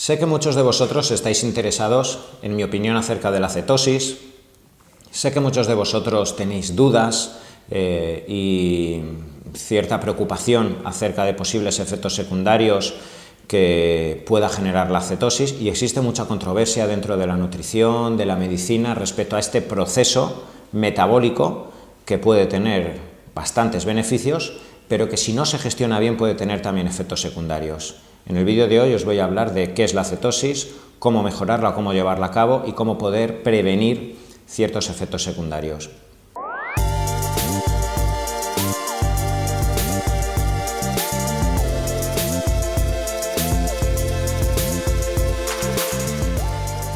Sé que muchos de vosotros estáis interesados en mi opinión acerca de la cetosis. Sé que muchos de vosotros tenéis dudas y cierta preocupación acerca de posibles efectos secundarios que pueda generar la cetosis, y existe mucha controversia dentro de la nutrición, de la medicina, respecto a este proceso metabólico que puede tener bastantes beneficios, pero que si no se gestiona bien puede tener también efectos secundarios. En el vídeo de hoy os voy a hablar de qué es la cetosis, cómo mejorarla, cómo llevarla a cabo y cómo poder prevenir ciertos efectos secundarios.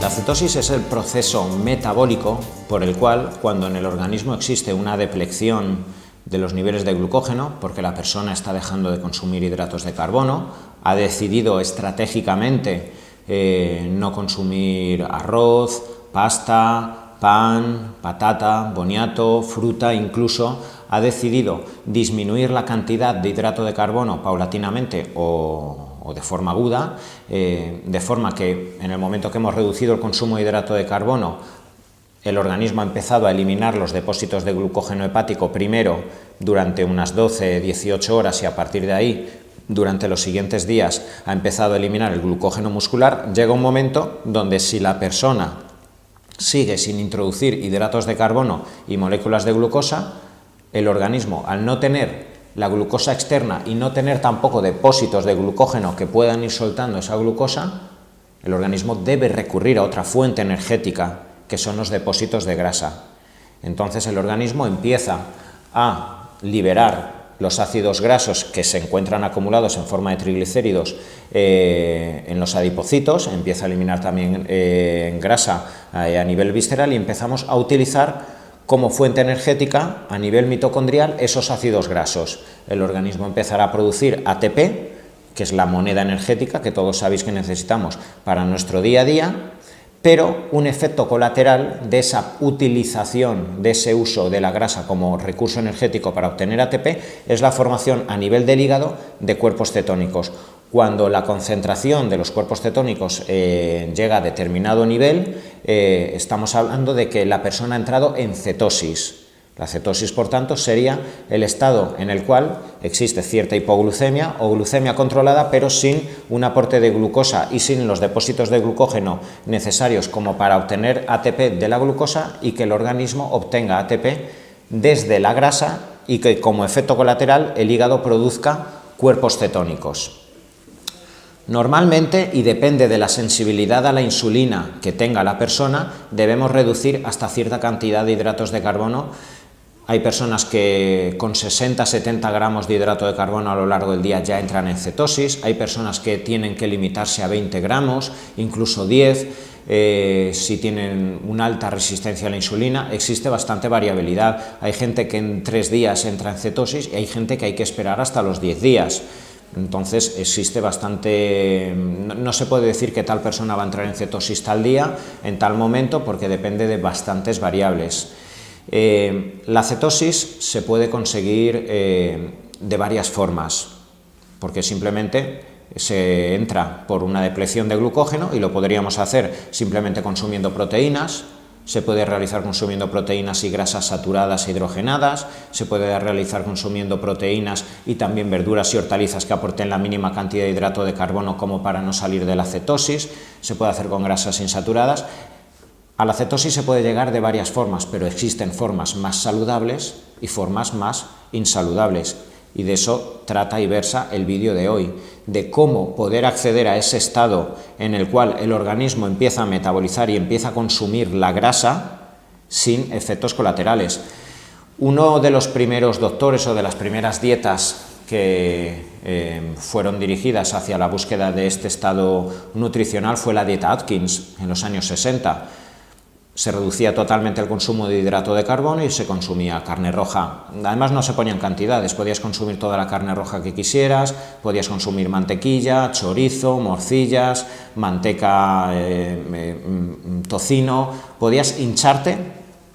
La cetosis es el proceso metabólico por el cual, cuando en el organismo existe una depleción de los niveles de glucógeno, porque la persona está dejando de consumir hidratos de carbono, ha decidido estratégicamente no consumir arroz, pasta, pan, patata, boniato, fruta, incluso ha decidido disminuir la cantidad de hidrato de carbono paulatinamente o de forma aguda, de forma que en el momento que hemos reducido el consumo de hidrato de carbono, el organismo ha empezado a eliminar los depósitos de glucógeno hepático primero durante unas 12-18 horas y a partir de ahí, durante los siguientes días, ha empezado a eliminar el glucógeno muscular. Llega un momento donde si la persona sigue sin introducir hidratos de carbono y moléculas de glucosa, el organismo, al no tener la glucosa externa y no tener tampoco depósitos de glucógeno que puedan ir soltando esa glucosa, el organismo debe recurrir a otra fuente energética, que son los depósitos de grasa. Entonces el organismo empieza a liberar los ácidos grasos que se encuentran acumulados en forma de triglicéridos en los adipocitos, empieza a eliminar también grasa a nivel visceral y empezamos a utilizar como fuente energética a nivel mitocondrial esos ácidos grasos. El organismo empezará a producir ATP, que es la moneda energética que todos sabéis que necesitamos para nuestro día a día, pero un efecto colateral de esa utilización, de ese uso de la grasa como recurso energético para obtener ATP, es la formación a nivel del hígado de cuerpos cetónicos. Cuando la concentración de los cuerpos cetónicos llega a determinado nivel, estamos hablando de que la persona ha entrado en cetosis. La cetosis, por tanto, sería el estado en el cual existe cierta hipoglucemia o glucemia controlada, pero sin un aporte de glucosa y sin los depósitos de glucógeno necesarios como para obtener ATP de la glucosa, y que el organismo obtenga ATP desde la grasa y que como efecto colateral el hígado produzca cuerpos cetónicos. Normalmente, y depende de la sensibilidad a la insulina que tenga la persona, debemos reducir hasta cierta cantidad de hidratos de carbono. Hay personas que con 60-70 gramos de hidrato de carbono a lo largo del día ya entran en cetosis, hay personas que tienen que limitarse a 20 gramos, incluso 10, si tienen una alta resistencia a la insulina. Existe bastante variabilidad, hay gente que en 3 días entra en cetosis y hay gente que hay que esperar hasta los 10 días. Entonces existe bastante, no se puede decir que tal persona va a entrar en cetosis tal día, en tal momento, porque depende de bastantes variables. La cetosis se puede conseguir de varias formas, porque simplemente se entra por una depleción de glucógeno y lo podríamos hacer simplemente consumiendo proteínas. Se puede realizar consumiendo proteínas y grasas saturadas e hidrogenadas, se puede realizar consumiendo proteínas y también verduras y hortalizas que aporten la mínima cantidad de hidrato de carbono como para no salir de la cetosis, se puede hacer con grasas insaturadas. A la cetosis se puede llegar de varias formas, pero existen formas más saludables y formas más insaludables. Y de eso trata y versa el vídeo de hoy, de cómo poder acceder a ese estado en el cual el organismo empieza a metabolizar y empieza a consumir la grasa sin efectos colaterales. Uno de los primeros doctores o de las primeras dietas que fueron dirigidas hacia la búsqueda de este estado nutricional fue la dieta Atkins en los años 60. Se reducía totalmente el consumo de hidrato de carbono y se consumía carne roja. Además no se ponían cantidades, podías consumir toda la carne roja que quisieras, podías consumir mantequilla, chorizo, morcillas, manteca, tocino, podías hincharte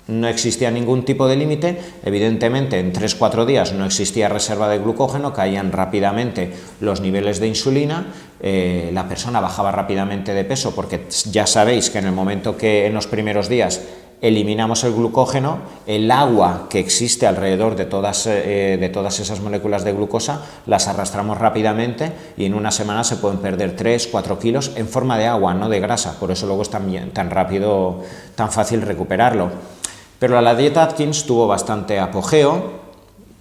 no existía ningún tipo de límite, evidentemente en 3-4 días no existía reserva de glucógeno, caían rápidamente los niveles de insulina, la persona bajaba rápidamente de peso, porque ya sabéis que en el momento que en los primeros días eliminamos el glucógeno, el agua que existe alrededor de todas esas moléculas de glucosa las arrastramos rápidamente y en una semana se pueden perder 3-4 kilos en forma de agua, no de grasa, por eso luego es tan rápido, tan fácil recuperarlo. Pero la dieta Atkins tuvo bastante apogeo,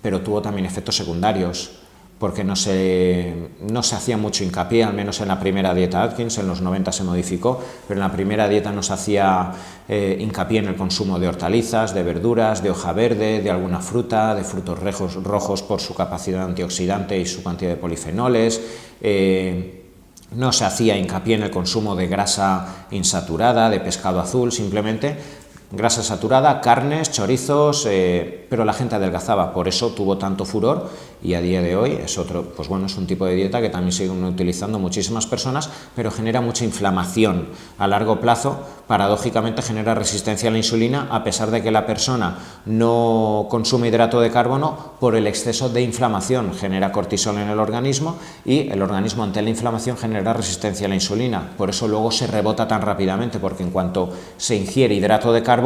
pero tuvo también efectos secundarios, porque no se hacía mucho hincapié, al menos en la primera dieta Atkins, en los 90 se modificó, pero en la primera dieta no se hacía hincapié en el consumo de hortalizas, de verduras, de hoja verde, de alguna fruta, de frutos rojos por su capacidad antioxidante y su cantidad de polifenoles. No se hacía hincapié en el consumo de grasa insaturada, de pescado azul, simplemente grasa saturada, carnes, chorizos, pero la gente adelgazaba, por eso tuvo tanto furor y a día de hoy es es un tipo de dieta que también siguen utilizando muchísimas personas, pero genera mucha inflamación a largo plazo, paradójicamente genera resistencia a la insulina a pesar de que la persona no consume hidrato de carbono por el exceso de inflamación, genera cortisol en el organismo y el organismo ante la inflamación genera resistencia a la insulina, por eso luego se rebota tan rápidamente, porque en cuanto se ingiere hidrato de carbono,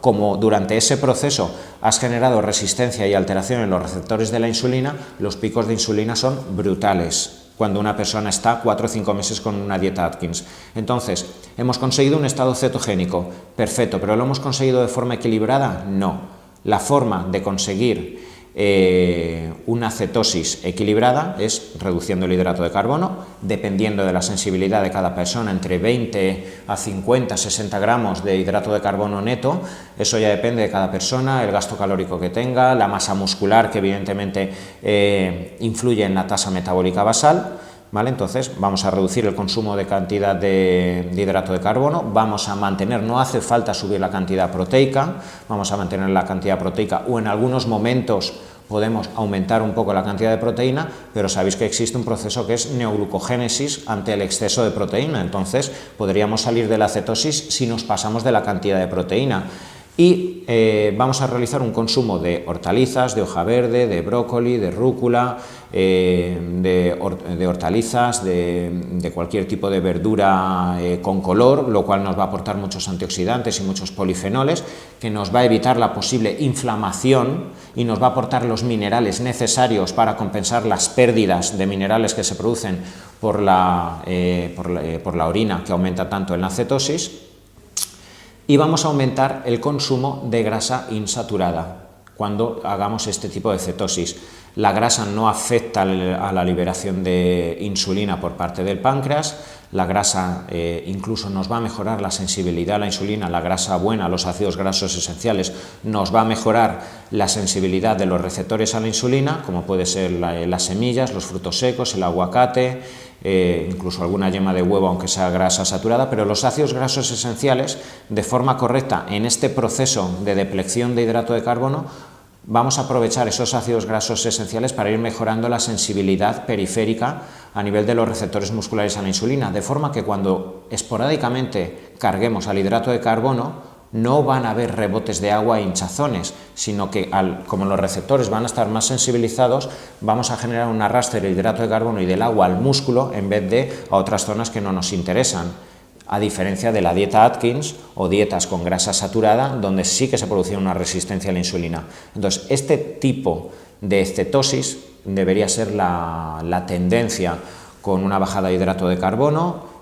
como durante ese proceso has generado resistencia y alteración en los receptores de la insulina, los picos de insulina son brutales cuando una persona está 4 o 5 meses con una dieta Atkins. Entonces, ¿hemos conseguido un estado cetogénico? Perfecto, ¿pero lo hemos conseguido de forma equilibrada? No. La forma de conseguir una cetosis equilibrada es reduciendo el hidrato de carbono, dependiendo de la sensibilidad de cada persona, entre 20 a 50, 60 gramos de hidrato de carbono neto, eso ya depende de cada persona, el gasto calórico que tenga, la masa muscular que evidentemente influye en la tasa metabólica basal. ¿Vale? Entonces vamos a reducir el consumo de cantidad de hidrato de carbono, vamos a mantener, no hace falta subir la cantidad proteica, vamos a mantener la cantidad proteica o en algunos momentos podemos aumentar un poco la cantidad de proteína, pero sabéis que existe un proceso que es neoglucogénesis ante el exceso de proteína, entonces podríamos salir de la cetosis si nos pasamos de la cantidad de proteína. Y vamos a realizar un consumo de hortalizas, de hoja verde, de brócoli, de rúcula, de hortalizas, de cualquier tipo de verdura con color, lo cual nos va a aportar muchos antioxidantes y muchos polifenoles, que nos va a evitar la posible inflamación y nos va a aportar los minerales necesarios para compensar las pérdidas de minerales que se producen por la orina, que aumenta tanto en la cetosis. Y vamos a aumentar el consumo de grasa insaturada cuando hagamos este tipo de cetosis. La grasa no afecta a la liberación de insulina por parte del páncreas, la grasa incluso nos va a mejorar la sensibilidad a la insulina, la grasa buena, los ácidos grasos esenciales, nos va a mejorar la sensibilidad de los receptores a la insulina, como puede ser las semillas, los frutos secos, el aguacate, incluso alguna yema de huevo, aunque sea grasa saturada, pero los ácidos grasos esenciales, de forma correcta, en este proceso de deplección de hidrato de carbono, vamos a aprovechar esos ácidos grasos esenciales para ir mejorando la sensibilidad periférica a nivel de los receptores musculares a la insulina, de forma que cuando esporádicamente carguemos al hidrato de carbono, no van a haber rebotes de agua e hinchazones, sino que como los receptores van a estar más sensibilizados, vamos a generar un arrastre del hidrato de carbono y del agua al músculo en vez de a otras zonas que no nos interesan, a diferencia de la dieta Atkins o dietas con grasa saturada, donde sí que se producía una resistencia a la insulina. Entonces, este tipo de cetosis debería ser la tendencia, con una bajada de hidrato de carbono,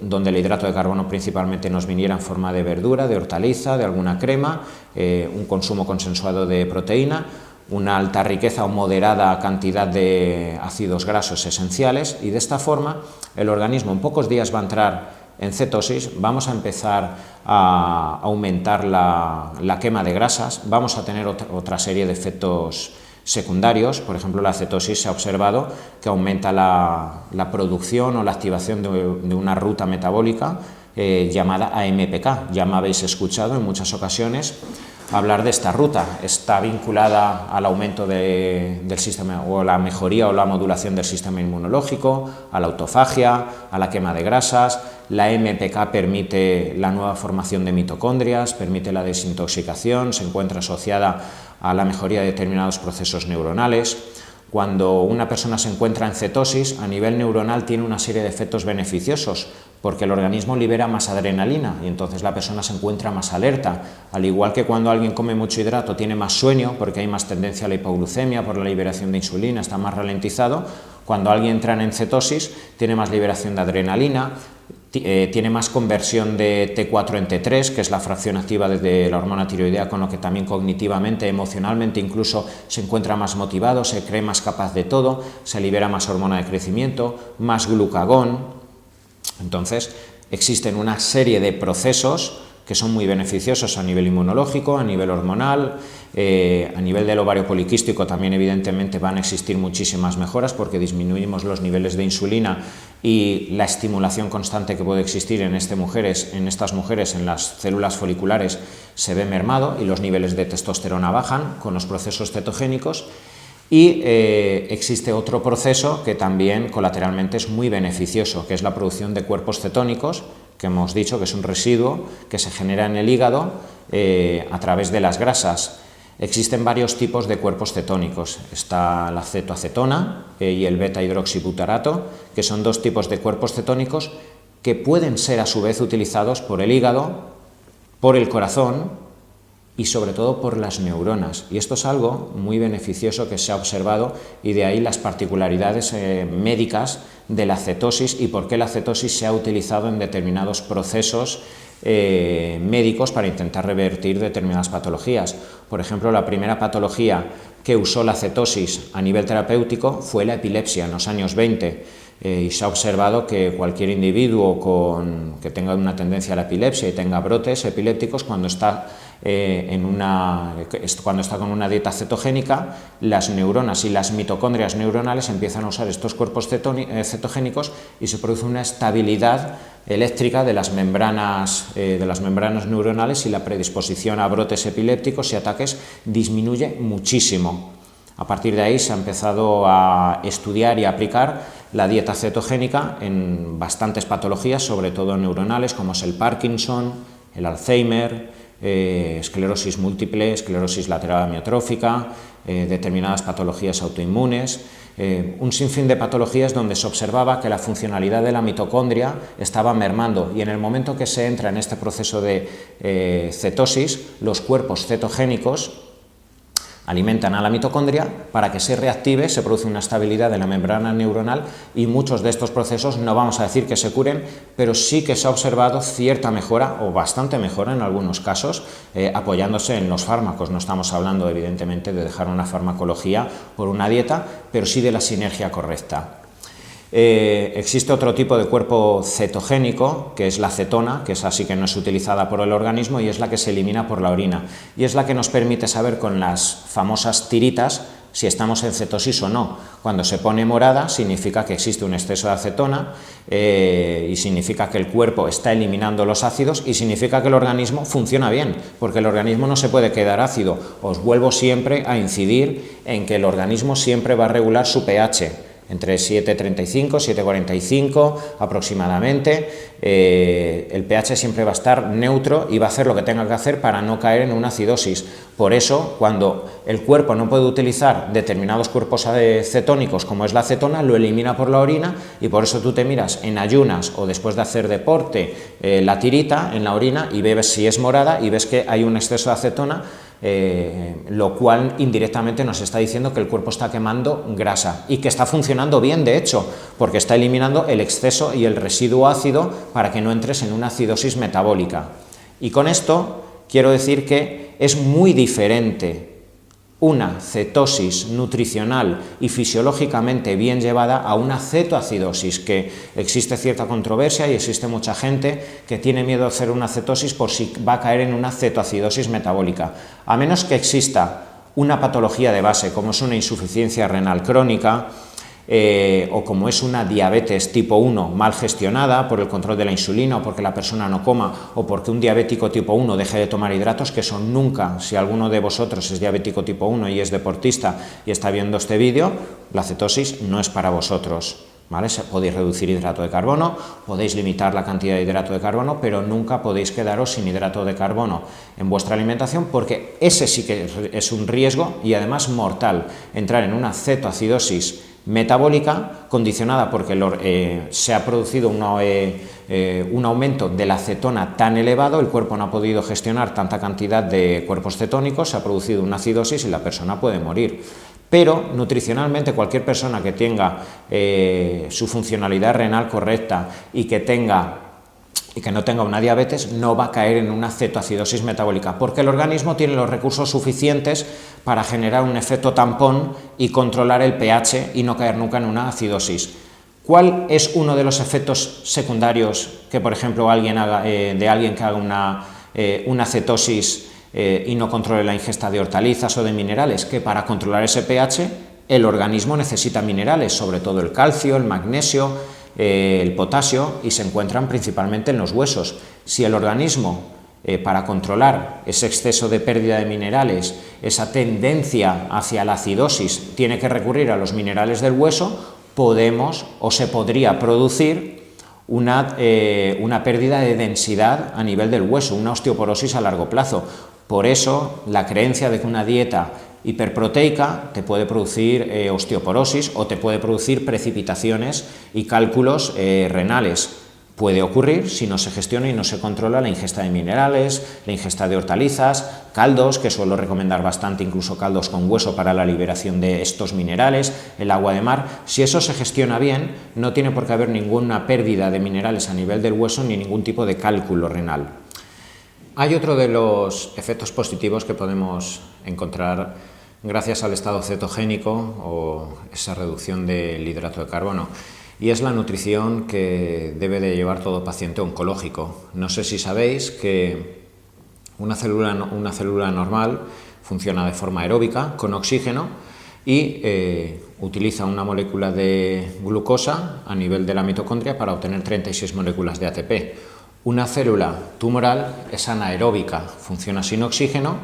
donde el hidrato de carbono principalmente nos viniera en forma de verdura, de hortaliza, de alguna crema, un consumo consensuado de proteína, una alta riqueza o moderada cantidad de ácidos grasos esenciales, y de esta forma el organismo en pocos días va a entrar en cetosis, vamos a empezar a aumentar la quema de grasas, vamos a tener otra serie de efectos secundarios. Por ejemplo, la cetosis se ha observado que aumenta la producción o la activación de una ruta metabólica llamada AMPK. Ya me habéis escuchado en muchas ocasiones hablar de esta ruta. Está vinculada al aumento del sistema, o la mejoría o la modulación del sistema inmunológico, a la autofagia, a la quema de grasas. La MPK permite la nueva formación de mitocondrias, permite la desintoxicación, se encuentra asociada a la mejoría de determinados procesos neuronales. Cuando una persona se encuentra en cetosis, a nivel neuronal tiene una serie de efectos beneficiosos, porque el organismo libera más adrenalina y entonces la persona se encuentra más alerta, al igual que cuando alguien come mucho hidrato tiene más sueño porque hay más tendencia a la hipoglucemia por la liberación de insulina, está más ralentizado. Cuando alguien entra en cetosis tiene más liberación de adrenalina, tiene más conversión de T4 en T3, que es la fracción activa de la hormona tiroidea, con lo que también cognitivamente, emocionalmente incluso se encuentra más motivado, se cree más capaz de todo, se libera más hormona de crecimiento, más glucagón. Entonces existen una serie de procesos que son muy beneficiosos a nivel inmunológico, a nivel hormonal, a nivel del ovario poliquístico también evidentemente van a existir muchísimas mejoras porque disminuimos los niveles de insulina y la estimulación constante que puede existir en estas mujeres en las células foliculares se ve mermado y los niveles de testosterona bajan con los procesos cetogénicos. Y existe otro proceso que también colateralmente es muy beneficioso, que es la producción de cuerpos cetónicos, que hemos dicho que es un residuo que se genera en el hígado a través de las grasas. Existen varios tipos de cuerpos cetónicos. Está la cetoacetona y el beta-hidroxibutarato, que son dos tipos de cuerpos cetónicos que pueden ser a su vez utilizados por el hígado, por el corazón y sobre todo por las neuronas. Y esto es algo muy beneficioso que se ha observado y de ahí las particularidades médicas de la cetosis y por qué la cetosis se ha utilizado en determinados procesos médicos para intentar revertir determinadas patologías. Por ejemplo, la primera patología que usó la cetosis a nivel terapéutico fue la epilepsia en los años 20. Y se ha observado que cualquier individuo que tenga una tendencia a la epilepsia y tenga brotes epilépticos, cuando está con una dieta cetogénica, las neuronas y las mitocondrias neuronales empiezan a usar estos cuerpos cetogénicos y se produce una estabilidad eléctrica de las membranas neuronales y la predisposición a brotes epilépticos y ataques disminuye muchísimo. A partir de ahí se ha empezado a estudiar y a aplicar la dieta cetogénica en bastantes patologías, sobre todo neuronales, como es el Parkinson, el Alzheimer, esclerosis múltiple, esclerosis lateral amiotrófica, determinadas patologías autoinmunes, un sinfín de patologías donde se observaba que la funcionalidad de la mitocondria estaba mermando y en el momento que se entra en este proceso de cetosis, los cuerpos cetogénicos alimentan a la mitocondria para que se reactive, se produce una estabilidad de la membrana neuronal y muchos de estos procesos no vamos a decir que se curen, pero sí que se ha observado cierta mejora o bastante mejora en algunos casos, apoyándose en los fármacos. No estamos hablando evidentemente de dejar una farmacología por una dieta, pero sí de la sinergia correcta. Existe otro tipo de cuerpo cetogénico, que es la cetona, que es así que no es utilizada por el organismo y es la que se elimina por la orina y es la que nos permite saber con las famosas tiritas si estamos en cetosis o no. Cuando se pone morada significa que existe un exceso de acetona y significa que el cuerpo está eliminando los ácidos y significa que el organismo funciona bien, porque el organismo no se puede quedar ácido. Os vuelvo siempre a incidir en que el organismo siempre va a regular su pH entre 7,35, 7,45 aproximadamente. El pH siempre va a estar neutro y va a hacer lo que tenga que hacer para no caer en una acidosis. Por eso, cuando el cuerpo no puede utilizar determinados cuerpos cetónicos como es la acetona, lo elimina por la orina y por eso tú te miras en ayunas o después de hacer deporte la tirita en la orina y ves si es morada y ves que hay un exceso de acetona, lo cual indirectamente nos está diciendo que el cuerpo está quemando grasa y que está funcionando bien, de hecho, porque está eliminando el exceso y el residuo ácido para que no entres en una acidosis metabólica. Y con esto quiero decir que es muy diferente una cetosis nutricional y fisiológicamente bien llevada a una cetoacidosis, que existe cierta controversia y existe mucha gente que tiene miedo de hacer una cetosis por si va a caer en una cetoacidosis metabólica. A menos que exista una patología de base, como es una insuficiencia renal crónica, o como es una diabetes tipo 1 mal gestionada por el control de la insulina o porque la persona no coma o porque un diabético tipo 1 deje de tomar hidratos, que eso nunca, si alguno de vosotros es diabético tipo 1 y es deportista y está viendo este vídeo, la cetosis no es para vosotros. ¿Vale? Podéis reducir hidrato de carbono, podéis limitar la cantidad de hidrato de carbono, pero nunca podéis quedaros sin hidrato de carbono en vuestra alimentación, porque ese sí que es un riesgo y además mortal, entrar en una cetoacidosis metabólica condicionada porque se ha producido un aumento de la cetona tan elevado, el cuerpo no ha podido gestionar tanta cantidad de cuerpos cetónicos, se ha producido una acidosis y la persona puede morir. Pero nutricionalmente cualquier persona que tenga su funcionalidad renal correcta y que no tenga una diabetes no va a caer en una cetoacidosis metabólica, porque el organismo tiene los recursos suficientes para generar un efecto tampón y controlar el pH y no caer nunca en una acidosis. ¿Cuál es uno de los efectos secundarios que, por ejemplo, alguien que haga una cetosis y no controle la ingesta de hortalizas o de minerales? Que para controlar ese pH el organismo necesita minerales, sobre todo el calcio, el magnesio, el potasio, y se encuentran principalmente en los huesos. Si el organismo, para controlar ese exceso de pérdida de minerales, esa tendencia hacia la acidosis, tiene que recurrir a los minerales del hueso, se podría producir una pérdida de densidad a nivel del hueso, una osteoporosis a largo plazo. Por eso, la creencia de que una dieta hiperproteica te puede producir osteoporosis o te puede producir precipitaciones y cálculos renales. Puede ocurrir si no se gestiona y no se controla la ingesta de minerales, la ingesta de hortalizas, caldos, que suelo recomendar bastante, incluso caldos con hueso para la liberación de estos minerales, el agua de mar. Si eso se gestiona bien, no tiene por qué haber ninguna pérdida de minerales a nivel del hueso ni ningún tipo de cálculo renal. Hay otro de los efectos positivos que podemos encontrar gracias al estado cetogénico o esa reducción del hidrato de carbono, y es la nutrición que debe de llevar todo paciente oncológico. No sé si sabéis que una célula normal funciona de forma aeróbica con oxígeno y utiliza una molécula de glucosa a nivel de la mitocondria para obtener 36 moléculas de ATP. Una célula tumoral es anaeróbica, funciona sin oxígeno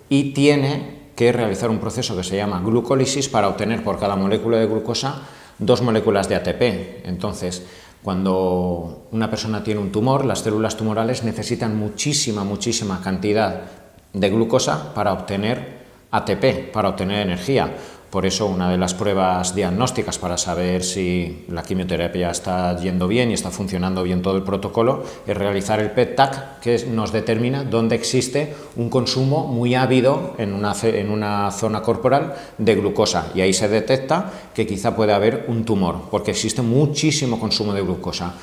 y tiene que realizar un proceso que se llama glucólisis para obtener por cada molécula de glucosa 2 moléculas de ATP. Entonces, cuando una persona tiene un tumor, las células tumorales necesitan muchísima cantidad de glucosa para obtener ATP, para obtener energía. Por eso, una de las pruebas diagnósticas para saber si la quimioterapia está yendo bien y está funcionando bien todo el protocolo es realizar el PET-TAC, que nos determina dónde existe un consumo muy ávido en una zona corporal de glucosa, y ahí se detecta que quizá puede haber un tumor, porque existe muchísimo consumo de glucosa.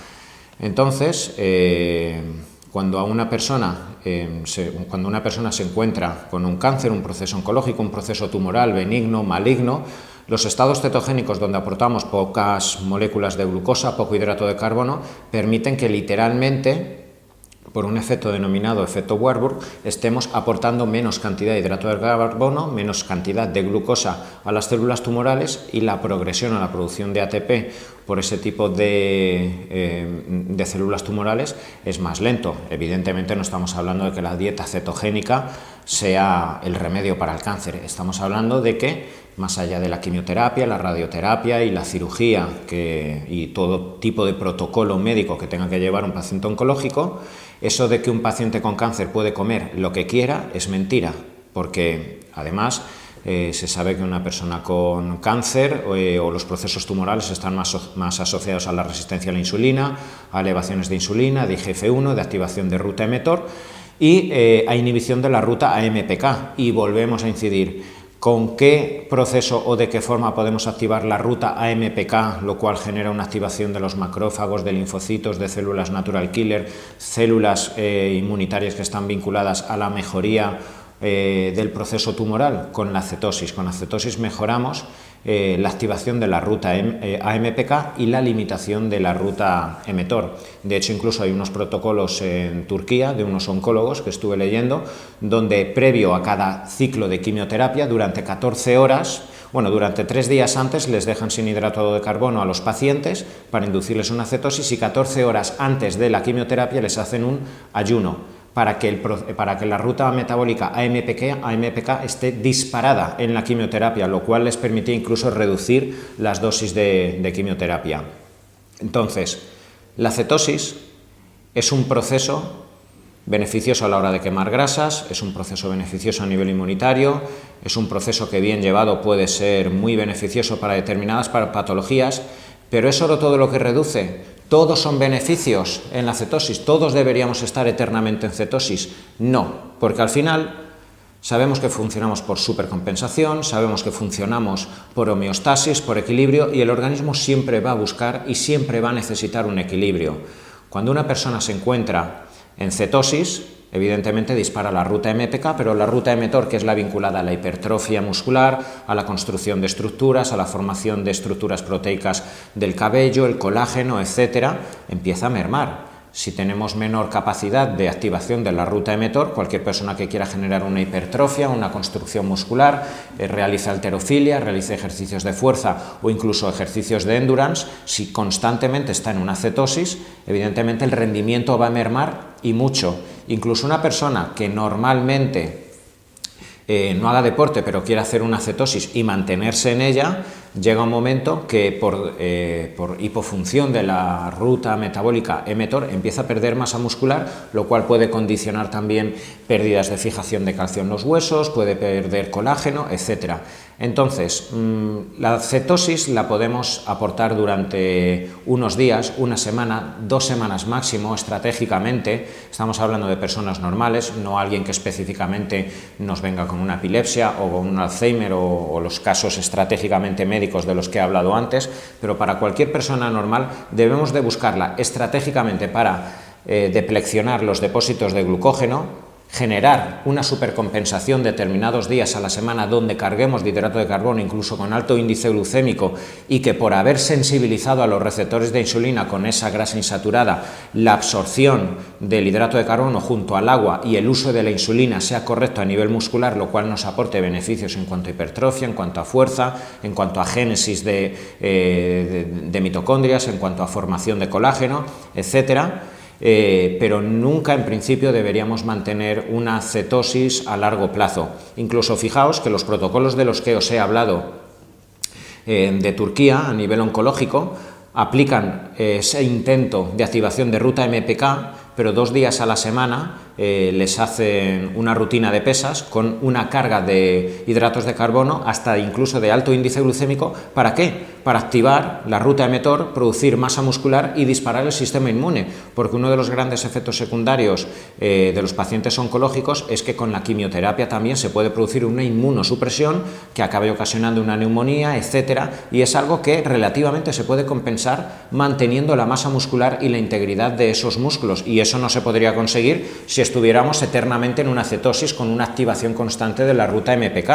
Entonces, cuando una persona se encuentra con un cáncer, un proceso oncológico, un proceso tumoral, benigno, maligno, los estados cetogénicos, donde aportamos pocas moléculas de glucosa, poco hidrato de carbono, permiten que literalmente, por un efecto denominado efecto Warburg, estemos aportando menos cantidad de hidrato de carbono, menos cantidad de glucosa a las células tumorales, y la progresión a la producción de ATP por ese tipo de células tumorales es más lento. Evidentemente no estamos hablando de que la dieta cetogénica sea el remedio para el cáncer, estamos hablando de que más allá de la quimioterapia, la radioterapia y la cirugía y todo tipo de protocolo médico que tenga que llevar un paciente oncológico, eso de que un paciente con cáncer puede comer lo que quiera es mentira, porque además se sabe que una persona con cáncer o los procesos tumorales están más asociados a la resistencia a la insulina, a elevaciones de insulina, de IGF-1, de activación de ruta emetor y a inhibición de la ruta AMPK. Y volvemos a incidir, ¿con qué proceso o de qué forma podemos activar la ruta AMPK, lo cual genera una activación de los macrófagos, de linfocitos, de células natural killer, células inmunitarias que están vinculadas a la mejoría del proceso tumoral con la cetosis. Con la cetosis mejoramos la activación de la ruta AMPK y la limitación de la ruta mTOR. De hecho, incluso hay unos protocolos en Turquía de unos oncólogos que estuve leyendo, donde previo a cada ciclo de quimioterapia, durante 14 horas, durante 3 días antes les dejan sin hidrato de carbono a los pacientes para inducirles una cetosis, y 14 horas antes de la quimioterapia les hacen un ayuno para que la ruta metabólica AMPK esté disparada en la quimioterapia, lo cual les permitía incluso reducir las dosis de quimioterapia. Entonces, la cetosis es un proceso beneficioso a la hora de quemar grasas, es un proceso beneficioso a nivel inmunitario, es un proceso que bien llevado puede ser muy beneficioso para determinadas patologías, pero ¿es oro todo lo que reduce? ¿Todos son beneficios en la cetosis? ¿Todos deberíamos estar eternamente en cetosis? No, porque al final sabemos que funcionamos por supercompensación, sabemos que funcionamos por homeostasis, por equilibrio, y el organismo siempre va a buscar y siempre va a necesitar un equilibrio. Cuando una persona se encuentra en cetosis, evidentemente dispara la ruta MPK, pero la ruta mTOR, que es la vinculada a la hipertrofia muscular, a la construcción de estructuras, a la formación de estructuras proteicas del cabello, el colágeno, etcétera, empieza a mermar. Si tenemos menor capacidad de activación de la ruta mTOR, cualquier persona que quiera generar una hipertrofia, una construcción muscular, realiza halterofilia, realiza ejercicios de fuerza o incluso ejercicios de endurance, si constantemente está en una cetosis, evidentemente el rendimiento va a mermar, y mucho. Incluso una persona que normalmente no haga deporte pero quiere hacer una cetosis y mantenerse en ella, llega un momento que por hipofunción de la ruta metabólica mTOR empieza a perder masa muscular, lo cual puede condicionar también pérdidas de fijación de calcio en los huesos, puede perder colágeno, etc. Entonces, la cetosis la podemos aportar durante unos días, una semana, 2 semanas máximo, estratégicamente. Estamos hablando de personas normales, no alguien que específicamente nos venga con una epilepsia o con un Alzheimer o los casos estratégicamente médicos de los que he hablado antes, pero para cualquier persona normal debemos de buscarla estratégicamente para depleccionar los depósitos de glucógeno, generar una supercompensación determinados días a la semana donde carguemos de hidrato de carbono, incluso con alto índice glucémico, y que por haber sensibilizado a los receptores de insulina con esa grasa insaturada, la absorción del hidrato de carbono junto al agua y el uso de la insulina sea correcto a nivel muscular, lo cual nos aporte beneficios en cuanto a hipertrofia, en cuanto a fuerza, en cuanto a génesis de mitocondrias, en cuanto a formación de colágeno, etcétera. Pero nunca en principio deberíamos mantener una cetosis a largo plazo. Incluso fijaos que los protocolos de los que os he hablado de Turquía a nivel oncológico aplican ese intento de activación de ruta MPK, pero 2 días a la semana les hacen una rutina de pesas con una carga de hidratos de carbono hasta incluso de alto índice glucémico. ¿Para qué? Para activar la ruta mTOR, producir masa muscular y disparar el sistema inmune, porque uno de los grandes efectos secundarios de los pacientes oncológicos es que con la quimioterapia también se puede producir una inmunosupresión que acabe ocasionando una neumonía, etcétera, y es algo que relativamente se puede compensar manteniendo la masa muscular y la integridad de esos músculos, y eso no se podría conseguir si estuviéramos eternamente en una cetosis con una activación constante de la ruta MPK.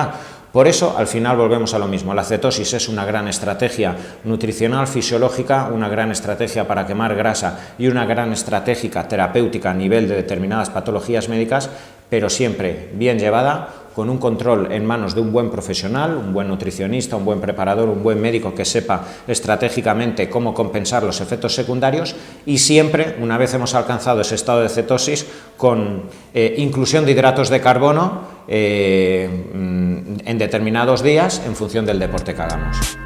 Por eso, al final volvemos a lo mismo. La cetosis es una gran estrategia nutricional, fisiológica, una gran estrategia para quemar grasa y una gran estrategia terapéutica a nivel de determinadas patologías médicas, pero siempre bien llevada, con un control en manos de un buen profesional, un buen nutricionista, un buen preparador, un buen médico que sepa estratégicamente cómo compensar los efectos secundarios, y siempre, una vez hemos alcanzado ese estado de cetosis, con inclusión de hidratos de carbono en determinados días en función del deporte que hagamos.